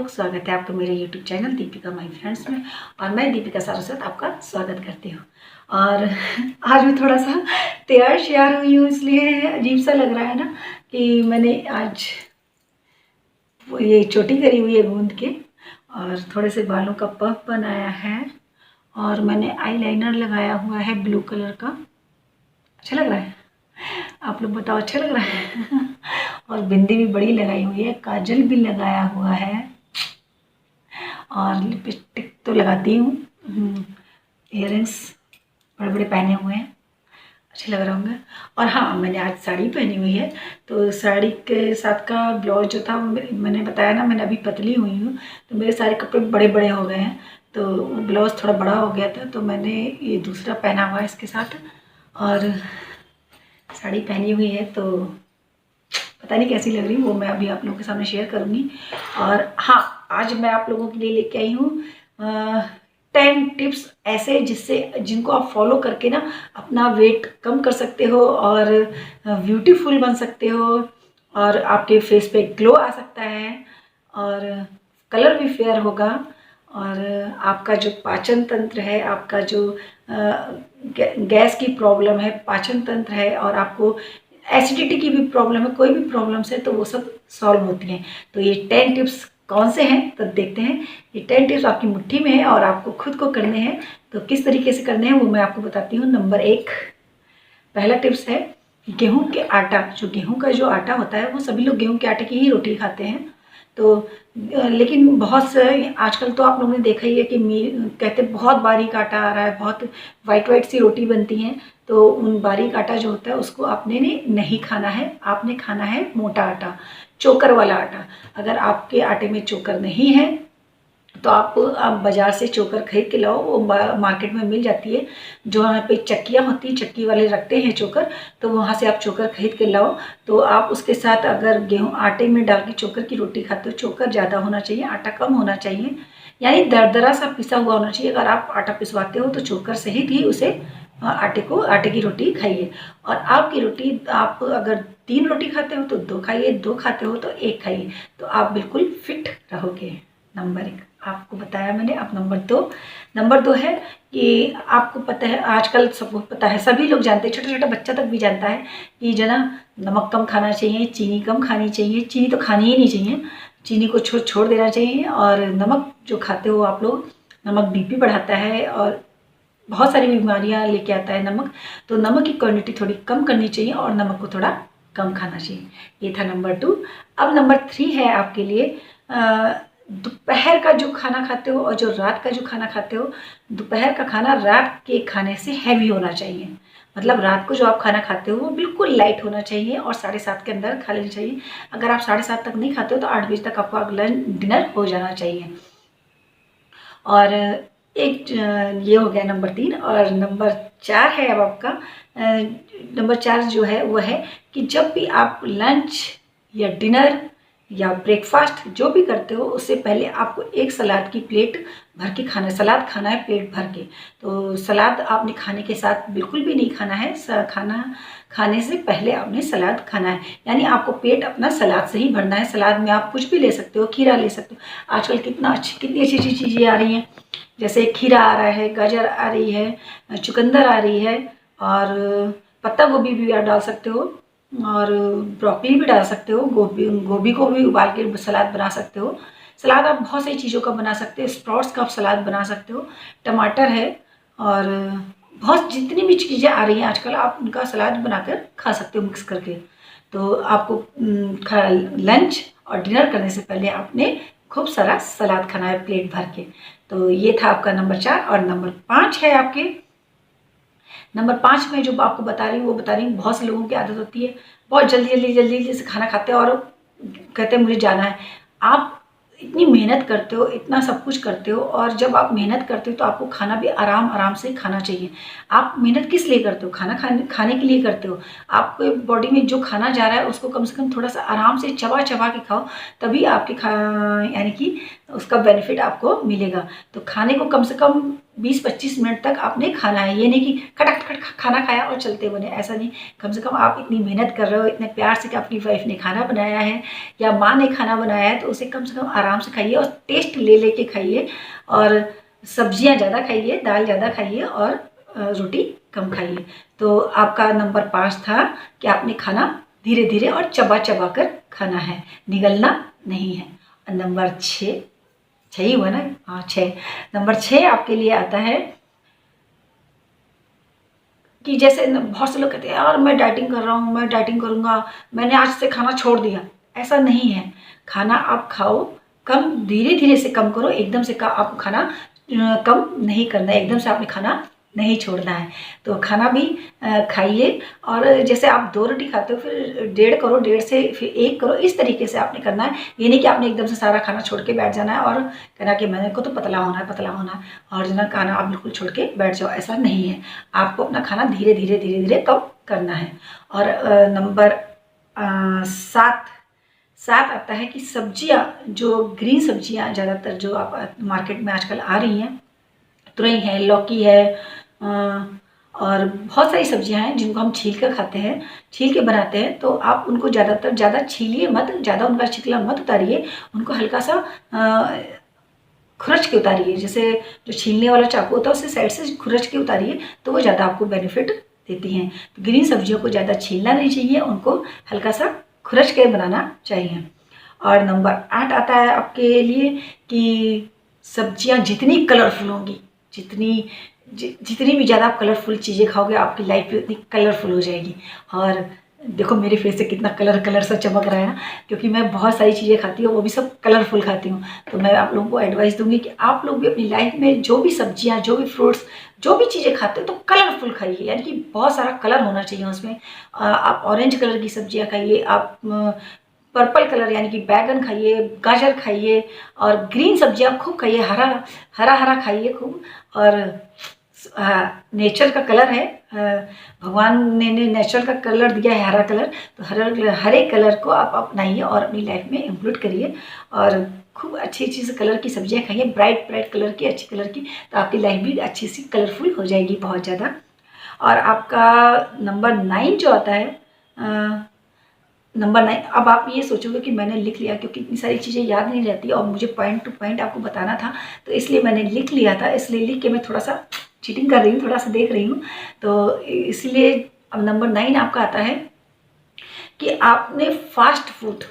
लोग, स्वागत है आपका मेरे YouTube channel Deepika my friends में। और मैं दीपिका सारस्वत आपका स्वागत करती हूँ। और आज मैं थोड़ा सा तैयार श्यार हुई हूँ, इसलिए अजीब सा लग रहा है ना कि मैंने आज ये चोटी करी हुई है गूंद के, और थोड़े से बालों का पफ बनाया है, और मैंने आईलाइनर लगाया हुआ है ब्लू कलर का। अच्छा लग रहा है? आप लोग बताओ, अच्छा लग रहा है? और बिंदी भी बड़ी लगाई हुई है, काजल भी लगाया हुआ है, और लिपस्टिक तो लगाती हूँ, इयररिंग्स बड़े बड़े पहने हुए हैं, अच्छे लग रहे होंगे। और हाँ, मैंने आज साड़ी पहनी हुई है, तो साड़ी के साथ का ब्लाउज जो था, मैंने बताया ना मैंने अभी पतली हुई हूँ, तो मेरे सारे कपड़े बड़े बड़े हो गए हैं, तो ब्लाउज थोड़ा बड़ा हो गया था, तो मैंने ये दूसरा पहना हुआ है इसके साथ। और साड़ी पहनी हुई है तो पता नहीं कैसी लग रही, वो मैं अभी आप लोगों के सामने शेयर करूँगी। और हाँ, आज मैं आप लोगों के लिए लेके आई हूँ 10 टिप्स ऐसे जिनको आप फॉलो करके ना अपना वेट कम कर सकते हो, और ब्यूटीफुल बन सकते हो, और आपके फेस पे ग्लो आ सकता है, और कलर भी फेयर होगा, और आपका जो पाचन तंत्र है, आपका जो गैस की प्रॉब्लम है, पाचन तंत्र है, और आपको एसिडिटी की भी प्रॉब्लम है, कोई भी प्रॉब्लम्स है तो वो सब सॉल्व होती हैं। तो ये 10 टिप्स कौन से हैं तो देखते हैं। ये 10 टिप्स आपकी मुट्ठी में है और आपको खुद को करने हैं, तो किस तरीके से करने हैं वो मैं आपको बताती हूँ। नंबर 1, पहला टिप्स है गेहूं के आटा। जो गेहूं का जो आटा होता है, वो सभी लोग गेहूं के आटे की ही रोटी खाते हैं, तो लेकिन बहुत से आजकल तो आप लोगों ने देखा ही है कि कहते बहुत बारीक आटा आ रहा है, बहुत वाइट वाइट सी रोटी बनती हैं, तो उन बारीक आटा जो होता है उसको आपने नहीं खाना है, आपने खाना है मोटा आटा, चोकर वाला आटा। अगर आपके आटे में चोकर नहीं है तो आप बाज़ार से चोकर खरीद के लाओ, वो मार्केट में मिल जाती है। जो वहाँ पे चक्कियाँ होती हैं, चक्की वाले रखते हैं चोकर, तो वहाँ से आप चोकर खरीद के लाओ। तो आप उसके साथ अगर गेहूँ आटे में डाल के चोकर की रोटी खाते हो, चोकर ज़्यादा होना चाहिए, आटा कम होना चाहिए, यानी दरदरा सा पिसा हुआ होना चाहिए। अगर आप आटा पिसवाते हो तो चोकर सहित ही उसे आटे की रोटी खाइए। और आपकी रोटी, आप अगर 3 रोटी खाते हो तो 2 खाइए, 2 खाते हो तो 1 खाइए, तो आप बिल्कुल फिट रहोगे। नंबर 1 आपको बताया मैंने। अब नंबर 2 है कि आपको पता है, आजकल सबको पता है, सभी लोग जानते हैं, छोटा छोटा बच्चा तक भी जानता है कि जो ना नमक कम खाना चाहिए, चीनी कम खानी चाहिए, चीनी तो खानी ही नहीं चाहिए, चीनी को छोड़ देना चाहिए। और नमक जो खाते हो आप लोग, नमक बीपी बढ़ाता है और बहुत सारी बीमारियां लेके आता है नमक, तो नमक की क्वांटिटी थोड़ी कम करनी चाहिए और नमक को थोड़ा कम खाना चाहिए। ये था नंबर 2। अब नंबर 3 है आपके लिए, दोपहर का जो खाना खाते हो और जो रात का जो खाना खाते हो, दोपहर का खाना रात के खाने से हैवी होना चाहिए। मतलब रात को जो आप खाना खाते हो वो बिल्कुल लाइट होना चाहिए और 7:30 के अंदर खा लेना चाहिए। अगर आप 7:30 तक नहीं खाते हो तो 8 बजे तक आपका डिनर हो जाना चाहिए। और एक ये हो गया नंबर 3। और नंबर 4 है अब आपका, नंबर 4 जो है वो है कि जब भी आप लंच या डिनर या ब्रेकफास्ट जो भी करते हो, उससे पहले आपको एक सलाद की प्लेट भर के खाना है, सलाद खाना है प्लेट भर के। तो सलाद आपने खाने के साथ बिल्कुल भी नहीं खाना है, खाना खाने से पहले आपने सलाद खाना है, यानी आपको पेट अपना सलाद से ही भरना है। सलाद में आप कुछ भी ले सकते हो, खीरा ले सकते हो, आजकल कितनी अच्छी अच्छी चीज़ें आ रही हैं, जैसे खीरा आ रहा है, गाजर आ रही है, चुकंदर आ रही है, और पत्ता गोभी भी आप डाल सकते हो, और ब्रोकली भी डाल सकते हो, गोभी को भी उबाल के सलाद बना सकते हो। सलाद आप बहुत सारी चीज़ों का बना सकते हो, स्प्राउट्स का आप सलाद बना सकते हो, टमाटर है, और बहुत जितनी भी चीज़ें आ रही हैं आजकल, आप उनका सलाद बनाकर खा सकते हो मिक्स करके। तो आपको लंच और डिनर करने से पहले आपने खूब सारा सलाद खाना है प्लेट भर के। तो ये था आपका नंबर 4। और नंबर 5 है आपके, नंबर 5 में जो आपको बता रही हूँ वो बता रही हूँ, बहुत से लोगों की आदत होती है बहुत जल्दी से खाना खाते हैं और कहते हैं मुझे जाना है। आप इतनी मेहनत करते हो, इतना सब कुछ करते हो, और जब आप मेहनत करते हो तो आपको खाना भी आराम से खाना चाहिए। आप मेहनत किस लिए करते हो? खाने के लिए करते हो। आपके बॉडी में जो खाना जा रहा है उसको कम से कम थोड़ा सा आराम से चबा के खाओ, तभी आपके यानी कि उसका बेनिफिट आपको मिलेगा। तो खाने को कम से कम 20-25 मिनट तक आपने खाना है। ये नहीं कि खटक खटक खाना खाया और चलते बने, ऐसा नहीं। कम से कम आप इतनी मेहनत कर रहे हो, इतने प्यार से कि अपनी वाइफ ने खाना बनाया है या माँ ने खाना बनाया है, तो उसे कम से कम आराम से खाइए और टेस्ट ले लेके खाइए। और सब्जियां ज़्यादा खाइए, दाल ज़्यादा खाइए और रोटी कम खाइए। तो आपका नंबर 5 था कि आपने खाना धीरे धीरे और चबा चबा कर खाना है, निगलना नहीं है। और नंबर 6 ही हुआ ना, हाँ 6। नंबर 6 आपके लिए आता है कि जैसे बहुत से लोग कहते हैं यार मैं डाइटिंग कर रहा हूँ, मैं डाइटिंग करूँगा, मैंने आज से खाना छोड़ दिया। ऐसा नहीं है। खाना आप खाओ, कम धीरे धीरे से कम करो। एकदम से आप खाना कम नहीं करना है, एकदम से आपने खाना नहीं छोड़ना है। तो खाना भी खाइए। और जैसे आप 2 रोटी खाते हो फिर 1.5 करो, 1.5 से फिर 1 करो, इस तरीके से आपने करना है। ये नहीं कि आपने एकदम से सारा खाना छोड़ के बैठ जाना है और कहना कि मैंने को तो पतला होना है, पतला होना है, और जो ना खाना आप बिल्कुल छोड़ के बैठ जाओ, ऐसा नहीं है। आपको अपना खाना धीरे धीरे धीरे धीरे कम करना है। और नंबर 7 आता है कि सब्जियां, जो ग्रीन सब्जियां ज़्यादातर जो आप मार्केट में आजकल आ रही हैं, तुरई है, लौकी है, और बहुत सारी सब्जियां हैं जिनको हम छील कर खाते हैं, छील के बनाते हैं। तो आप उनको ज़्यादा छीलिए मत, ज़्यादा उनका छिकला मत उतारिए, उनको हल्का सा खुरच के उतारिए। जैसे जो छीलने वाला चाकू होता है उससे साइड से खुरच के उतारिए, तो वो ज़्यादा आपको बेनिफिट देती हैं। तो ग्रीन सब्जियों को ज़्यादा छीलना नहीं चाहिए, उनको हल्का सा खुरच के बनाना चाहिए। और नंबर 8 आता है आपके लिए कि सब्जियां जितनी कलरफुल होंगी, जितनी भी ज़्यादा आप कलरफुल चीज़ें खाओगे, आपकी लाइफ भी उतनी कलरफुल हो जाएगी। और देखो मेरे फेस से कितना कलर सा चमक रहा है ना, क्योंकि मैं बहुत सारी चीज़ें खाती हूँ, वो भी सब कलरफुल खाती हूँ। तो मैं आप लोगों को एडवाइस दूंगी कि आप लोग भी अपनी लाइफ में जो भी सब्जियाँ, जो भी फ्रूट्स, जो भी चीज़ें खाते हो तो कलरफुल खाइए, यानी कि बहुत सारा कलर होना चाहिए उसमें। आप ऑरेंज कलर की सब्जियाँ खाइए, आप पर्पल कलर यानी कि बैगन खाइए, गाजर खाइए, और ग्रीन सब्जियां खूब खाइए, हरा हरा खाइए खूब। और नेचर का कलर है, भगवान ने नेचर का कलर दिया है हरा कलर, तो हरे कलर को आप अपनाइए और अपनी लाइफ में इंक्लूड करिए। और खूब अच्छी से कलर की सब्जियां खाइए, ब्राइट कलर की, अच्छी कलर की, तो आपकी लाइफ भी अच्छी सी कलरफुल हो जाएगी बहुत ज़्यादा। और आपका नंबर 9 जो आता है, नंबर 9, अब आप ये सोचोगे कि मैंने लिख लिया, क्योंकि इतनी सारी चीज़ें याद नहीं रहती और मुझे पॉइंट टू पॉइंट आपको बताना था, तो इसलिए मैंने लिख लिया था। इसलिए लिख के मैं थोड़ा सा चीटिंग कर रही हूँ, थोड़ा सा देख रही हूँ। तो इसलिए अब नंबर 9 आपका आता है कि आपने फास्ट फूड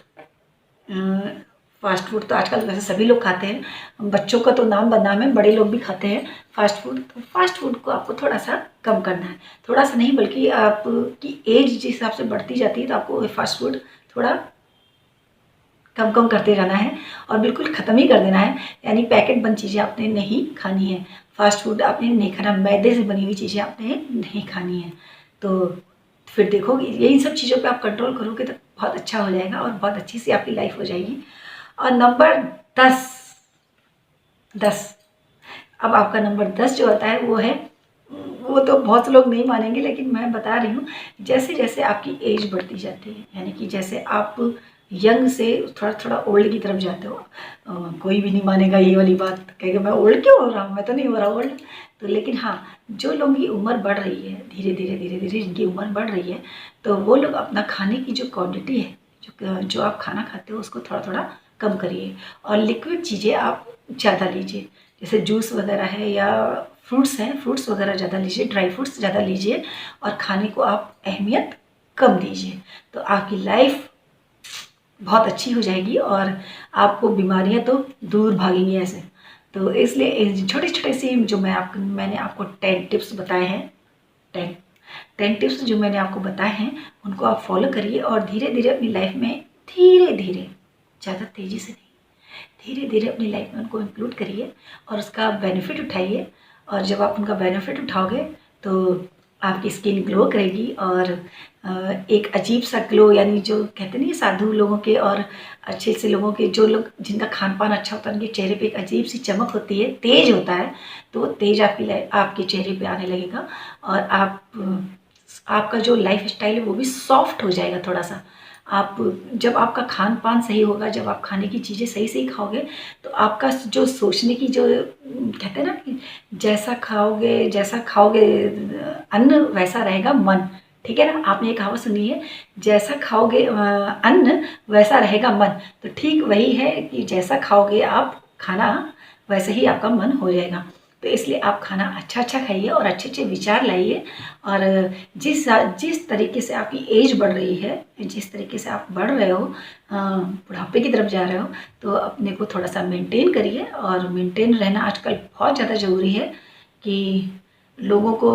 तो आजकल वैसे सभी लोग खाते हैं, बच्चों का तो नाम बदनाम है, बड़े लोग भी खाते हैं फास्ट फूड। तो फास्ट फूड को आपको थोड़ा सा कम करना है, थोड़ा सा नहीं बल्कि आपकी एज जिस हिसाब से बढ़ती जाती है तो आपको फास्ट फूड थोड़ा कम करते रहना है और बिल्कुल ख़त्म ही कर देना है। यानी पैकेट बंद चीज़ें आपने नहीं खानी है, फास्ट फूड आपने नहीं खाना, मैदे से बनी हुई चीज़ें आपने नहीं खानी है। तो फिर देखोगे यही सब चीज़ों पे आप कंट्रोल करोगे तो बहुत अच्छा हो जाएगा और बहुत अच्छी सी आपकी लाइफ हो जाएगी। और नंबर 10, अब आपका नंबर 10 जो होता है वो तो बहुत लोग नहीं मानेंगे, लेकिन मैं बता रही हूँ, जैसे जैसे आपकी एज बढ़ती जाती है, यानी कि जैसे आप यंग से थोड़ा ओल्ड की तरफ जाते हो, कोई भी नहीं मानेगा ये वाली बात, कहेगा मैं ओल्ड क्यों हो रहा हूँ, मैं तो नहीं हो रहा ओल्ड। तो लेकिन हाँ, जो लोगों की उम्र बढ़ रही है धीरे धीरे जिनकी उम्र बढ़ रही है, तो वो लोग अपना खाने की जो क्वांटिटी है, जो आप खाना खाते हो उसको थोड़ा थोड़ा कम करिए और लिक्विड चीज़ें आप ज़्यादा लीजिए। जैसे जूस वगैरह है या फ्रूट्स वगैरह ज़्यादा लीजिए, ड्राई फ्रूट्स ज़्यादा लीजिए और खाने को आप अहमियत कम दीजिए, तो आपकी लाइफ बहुत अच्छी हो जाएगी और आपको बीमारियां तो दूर भागेंगी ऐसे। तो इसलिए छोटे छोटे सी जो मैंने आपको 10 टिप्स बताए हैं, 10 टिप्स जो मैंने आपको बताए हैं उनको आप फॉलो करिए और धीरे धीरे अपनी लाइफ में धीरे धीरे, ज़्यादा तेज़ी से नहीं, धीरे धीरे अपनी लाइफ में उनको इंक्लूड करिए और उसका बेनिफिट उठाइए। और जब आप उनका बेनिफिट उठाओगे तो आपकी स्किन ग्लो करेगी और एक अजीब सा ग्लो, यानी जो कहते नहीं साधु लोगों के और अच्छे से लोगों के, जो लोग जिनका खान पान अच्छा होता है उनके चेहरे पे एक अजीब सी चमक होती है, तेज होता है, तो वो तेज आपके चेहरे पे आने लगेगा और आपका जो लाइफ स्टाइल है वो भी सॉफ्ट हो जाएगा थोड़ा सा। आप जब आपका खान पान सही होगा, जब आप खाने की चीज़ें सही सही खाओगे, तो आपका जो सोचने की जो कहते हैं ना कि जैसा खाओगे अन्न वैसा रहेगा मन। ठीक है ना, आपने ये कहावत सुनी है, जैसा खाओगे अन्न वैसा रहेगा मन। तो ठीक वही है कि जैसा खाओगे आप खाना, वैसे ही आपका मन हो जाएगा। तो इसलिए आप खाना अच्छा अच्छा खाइए और अच्छे अच्छे विचार लाइए। और जिस तरीके से आपकी एज बढ़ रही है, जिस तरीके से आप बढ़ रहे हो, बुढ़ापे की तरफ जा रहे हो, तो अपने को थोड़ा सा मेंटेन करिए। और मेंटेन रहना आजकल बहुत ज़्यादा ज़रूरी है कि लोगों को,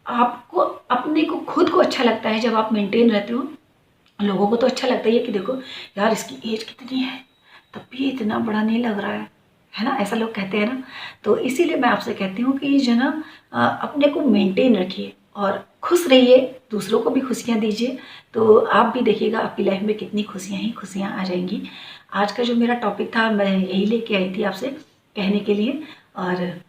आपको अपने को खुद को अच्छा लगता है जब आप मेंटेन रहते हो। लोगों को तो अच्छा लगता ही है कि देखो यार इसकी एज कितनी है, तब भी इतना बड़ा नहीं लग रहा है ना, ऐसा लोग कहते हैं ना। तो इसीलिए मैं आपसे कहती हूँ कि जो ना अपने को मेंटेन रखिए और खुश रहिए, दूसरों को भी खुशियाँ दीजिए। तो आप भी देखिएगा आपकी लाइफ में कितनी खुशियाँ ही खुशियाँ आ जाएंगी। आज का जो मेरा टॉपिक था मैं यही लेके आई थी आपसे कहने के लिए। और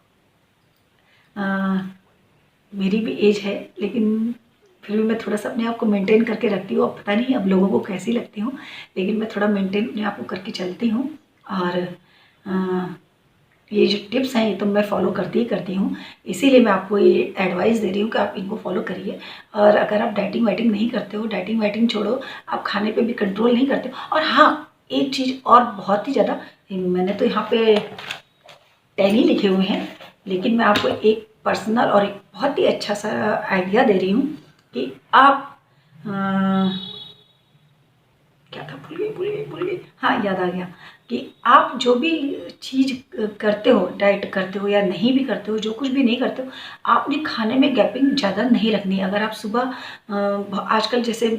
मेरी भी एज है, लेकिन फिर भी मैं थोड़ा सा अपने आप को मेंटेन करके रखती हूँ। अब पता नहीं अब लोगों को कैसी लगती हूँ, लेकिन मैं थोड़ा मेंटेन अपने आप को करके चलती हूँ। और ये जो टिप्स हैं ये तो मैं फॉलो करती ही करती हूँ, इसीलिए मैं आपको ये एडवाइस दे रही हूँ कि आप इनको फॉलो करिए। और अगर आप डाइटिंग वाइटिंग नहीं करते हो, डाइटिंग वाइटिंग छोड़ो, आप खाने पे भी कंट्रोल नहीं करते हो। और हाँ, एक चीज़ और बहुत ही ज़्यादा, मैंने तो यहाँ पे 10 ही लिखे हुए हैं, लेकिन मैं आपको एक पर्सनल और एक बहुत ही अच्छा सा आइडिया दे रही हूँ कि आप क्या था, भूल गई, हाँ याद आ गया, कि आप जो भी चीज़ करते हो, डाइट करते हो या नहीं भी करते हो, जो कुछ भी नहीं करते हो, आपने खाने में गैपिंग ज़्यादा नहीं रखनी। अगर आप सुबह आजकल जैसे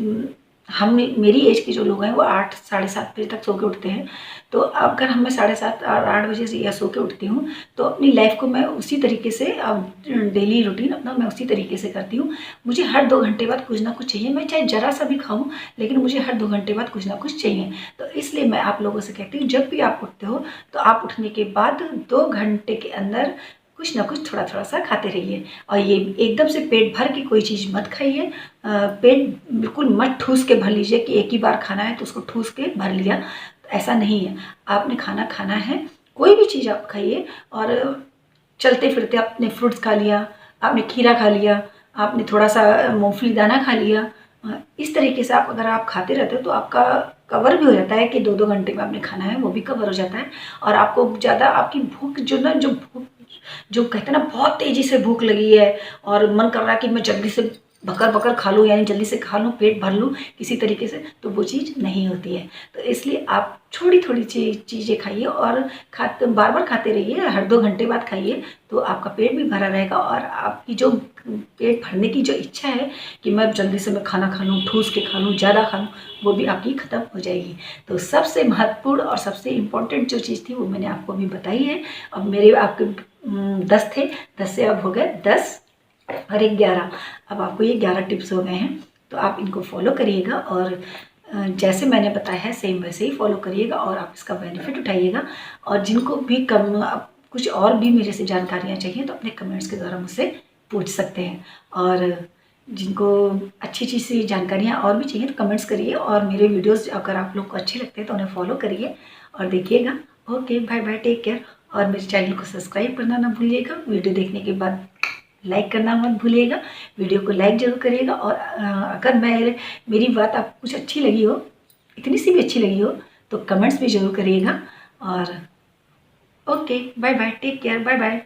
हम मेरी एज के जो लोग हैं वो 8 साढ़े 7 बजे तक सो के उठते हैं। तो अगर हम मैं 7:30 और 8 बजे से या सो के उठती हूँ, तो अपनी लाइफ को मैं उसी तरीके से डेली रूटीन अपना मैं उसी तरीके से करती हूँ। मुझे हर 2 घंटे बाद कुछ ना कुछ चाहिए, मैं चाहे ज़रा सा भी खाऊँ, लेकिन मुझे हर 2 घंटे बाद कुछ ना कुछ चाहिए। तो इसलिए मैं आप लोगों से कहती हूँ, जब भी आप उठते हो तो आप उठने के बाद 2 घंटे के अंदर कुछ ना कुछ थोड़ा थोड़ा सा खाते रहिए। और ये एकदम से पेट भर के कोई चीज़ मत खाइए। पेट बिल्कुल मत ठूस के भर लीजिए कि एक ही बार खाना है तो उसको ठूस के भर लिया, ऐसा नहीं है। आपने खाना खाना है, कोई भी चीज़ आप खाइए। और चलते फिरते आपने फ्रूट्स खा लिया, आपने खीरा खा लिया, आपने थोड़ा सा मूंगफली दाना खा लिया, इस तरीके से आप अगर आप खाते रहते हो तो आपका कवर भी हो जाता है कि 2-2 घंटे में आपने खाना है, वो भी कवर हो जाता है। और आपको ज़्यादा आपकी भूख जो कहते हैं ना, बहुत तेज़ी से भूख लगी है और मन कर रहा है कि मैं जल्दी से बकर बकर खा लूँ, यानी जल्दी से खा लूँ, पेट भर लूँ किसी तरीके से, तो वो चीज़ नहीं होती है। तो इसलिए आप थोड़ी थोड़ी चीज़ें खाइए और खाते बार बार खाते रहिए, हर 2 घंटे बाद खाइए, तो आपका पेट भी भरा रहेगा। और आपकी जो पेट भरने की जो इच्छा है कि मैं जल्दी से मैं खाना खा लूँ, ठूस के खा लूँ, ज़्यादा खा लूँ, वो भी आपकी ख़त्म हो जाएगी। तो सबसे महत्वपूर्ण और सबसे इम्पोर्टेंट जो चीज़ थी वो मैंने आपको अभी बताई है। अब मेरे आपके 10 थे, 10 से अब हो गए 10 और 11। अब आपको ये 11 टिप्स हो गए हैं, तो आप इनको फॉलो करिएगा। और जैसे मैंने बताया है सेम वैसे ही फॉलो करिएगा और आप इसका बेनिफिट उठाइएगा। और जिनको भी कुछ और भी मेरे से जानकारियाँ चाहिए तो अपने कमेंट्स के द्वारा मुझसे पूछ सकते हैं। और जिनको अच्छी अच्छी सी जानकारियाँ और भी चाहिए तो कमेंट्स करिए। और मेरे वीडियोस अगर आप लोग को अच्छे लगते हैं तो उन्हें फॉलो करिए और देखिएगा। Okay, bye bye, take care. और मेरे चैनल को सब्सक्राइब करना ना भूलिएगा। वीडियो देखने के बाद लाइक करना मत भूलिएगा, वीडियो को लाइक ज़रूर करिएगा। और अगर मेरी बात आपको कुछ अच्छी लगी हो, इतनी सी भी अच्छी लगी हो, तो कमेंट्स भी ज़रूर करिएगा। और okay, bye bye, take care, bye bye.